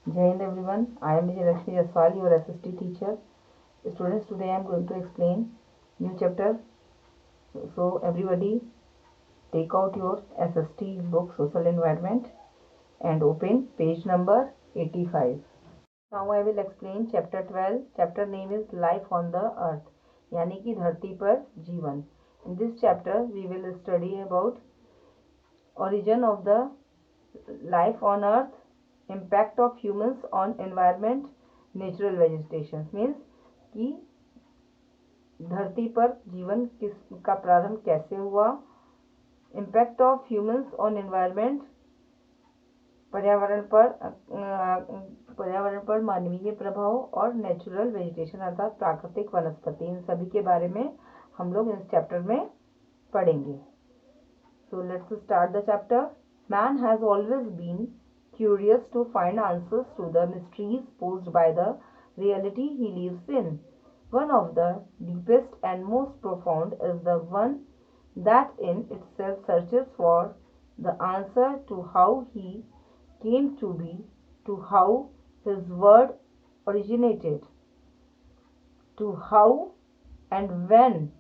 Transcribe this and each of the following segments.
Jai Hind everyone. I am Vijay Lakshmi Jaswal, your SST teacher. Students, today I am going to explain new chapter. So everybody take out your SST book Social Environment and open page number 85. Now I will explain chapter 12. Chapter name is Life on the Earth, यानी कि धरती पर जीवन. In this chapter we will study about origin of the life on earth, impact of humans on environment, natural vegetation. Means कि धरती पर जीवन का प्रारंभ कैसे हुआ, impact of humans on environment, पर्यावरण पर मानवीय प्रभाव, और नेचुरल वेजिटेशन अर्थात प्राकृतिक वनस्पति. इन सभी के बारे में हम लोग इस चैप्टर में पढ़ेंगे. So let's start the chapter. Man has always been curious to find answers to the mysteries posed by the reality he lives in. One of the deepest and most profound is the one that in itself searches for the answer to how he came to be, to how his word originated, to how and when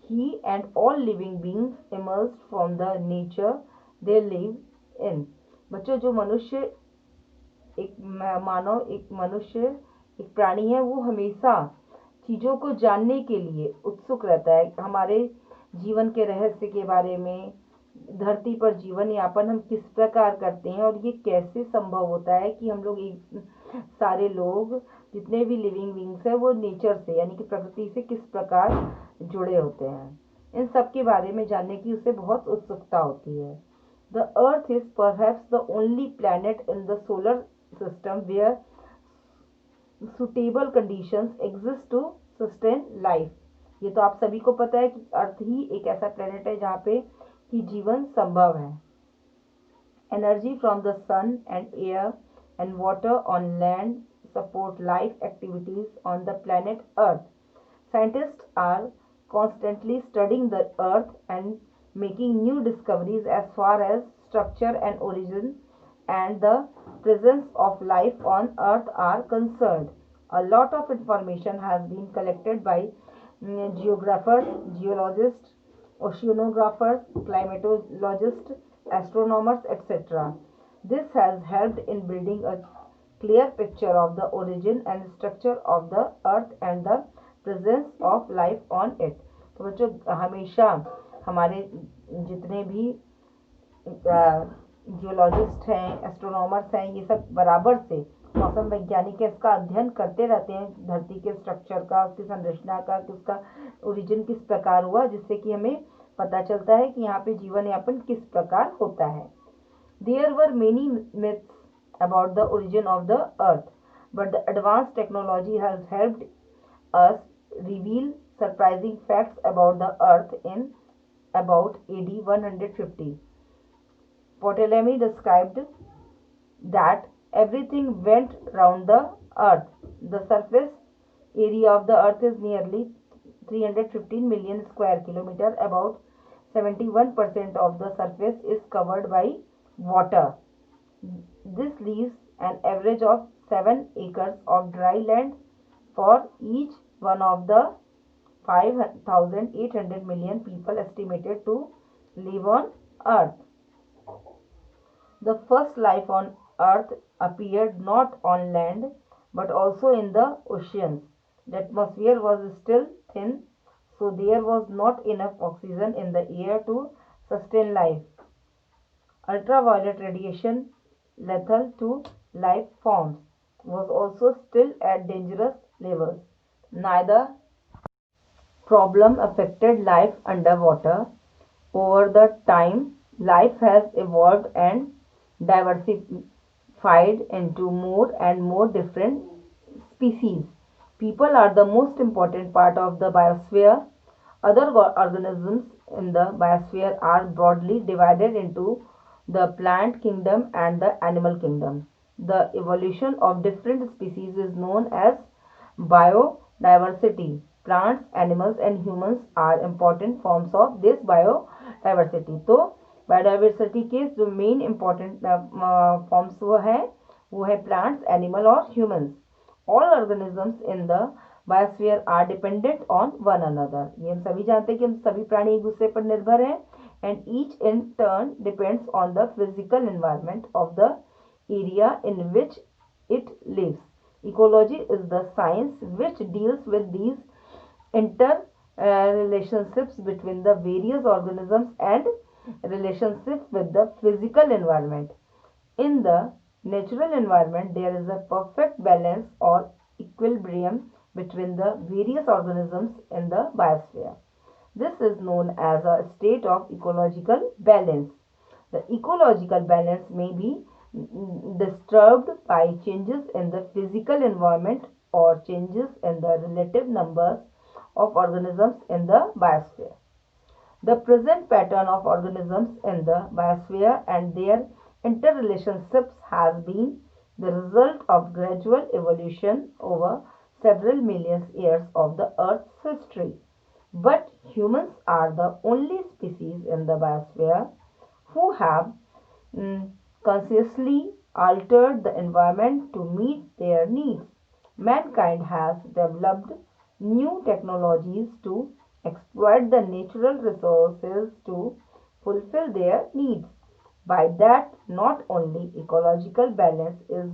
he and all living beings emerged from the nature they live इन. बच्चों, जो मनुष्य एक प्राणी है, वो हमेशा चीजों को जानने के लिए उत्सुक रहता है. हमारे जीवन के रहस्य के बारे में, धरती पर जीवन यापन हम किस प्रकार करते हैं और ये कैसे संभव होता है कि हम लोग सारे लोग जितने भी लिविंग बींग्स हैं वो नेचर से यानी कि प्रकृति से किस प्रकार जुड़े होते हैं. इन सब के बारे में जानने की उसे बहुत उत्सुकता होती है. The Earth is perhaps the only planet in the solar system where suitable conditions exist to sustain life. ये तो आप सभी को पता है कि अर्थ ही एक ऐसा प्लेनेट है जहाँ पे कि जीवन संभव है. Energy from the sun and air and water on land support life activities on the planet Earth. Scientists are constantly studying the Earth and making new discoveries as far as structure and origin and the presence of life on earth are concerned. A lot of information has been collected by geographers, geologists, oceanographers, climatologists, astronomers, etc. This has helped in building a clear picture of the origin and structure of the earth and the presence of life on it. तो बच्चों, हमेशा हमारे जितने भी geologist हैं, astronomers हैं, ये सब बराबर से मौसम वैज्ञानिक इसका अध्ययन करते रहते हैं, धरती के स्ट्रक्चर का, उसकी संरचना का, कि उसका ओरिजिन किस प्रकार हुआ, जिससे कि हमें पता चलता है कि यहाँ पे जीवन यापन किस प्रकार होता है. There were many myths about the origin of the earth, but the advanced technology has helped us reveal surprising facts about the earth. In about AD 150, Ptolemy described that everything went round the earth. The surface area of the earth is nearly 315 million square kilometer. About 71% of the surface is covered by water. This leaves an average of 7 acres of dry land for each one of the 5,800 million people estimated to live on earth. The first life on earth appeared not on land but also in the oceans. The atmosphere was still thin, so there was not enough oxygen in the air to sustain life. Ultraviolet radiation, lethal to life forms, was also still at dangerous levels. Neither problem affected life underwater. Over the time, life has evolved and diversified into more and more different species. People are the most important part of the biosphere. Other organisms in the biosphere are broadly divided into the plant kingdom and the animal kingdom. The evolution of different species is known as biodiversity. Plants, animals and humans are important forms of this biodiversity. तो biodiversity के जो main important forms वो है वो है plants, animal और humans. All organisms in the biosphere are dependent on one another. ये हम सभी जानते हैं कि हम सभी प्राणी एक दूसरे पर निर्भर हैं। And each in turn depends on the physical environment of the area in which it lives. Ecology is the science which deals with these relationships between the various organisms and relationship with the physical environment. In the natural environment, there is a perfect balance or equilibrium between the various organisms in the biosphere. This is known as a state of ecological balance. The ecological balance may be disturbed by changes in the physical environment or changes in the relative numbers of organisms in the biosphere. The present pattern of organisms in the biosphere and their interrelationships has been the result of gradual evolution over several million years of the Earth's history. But humans are the only species in the biosphere who have mm, consciously altered the environment to meet their needs. Mankind has developed new technologies to exploit the natural resources to fulfill their needs. By that, not only ecological balance is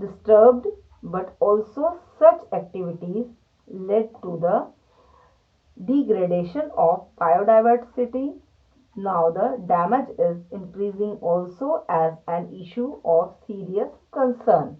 disturbed, but also such activities led to the degradation of biodiversity. Now the damage is increasing also as an issue of serious concern.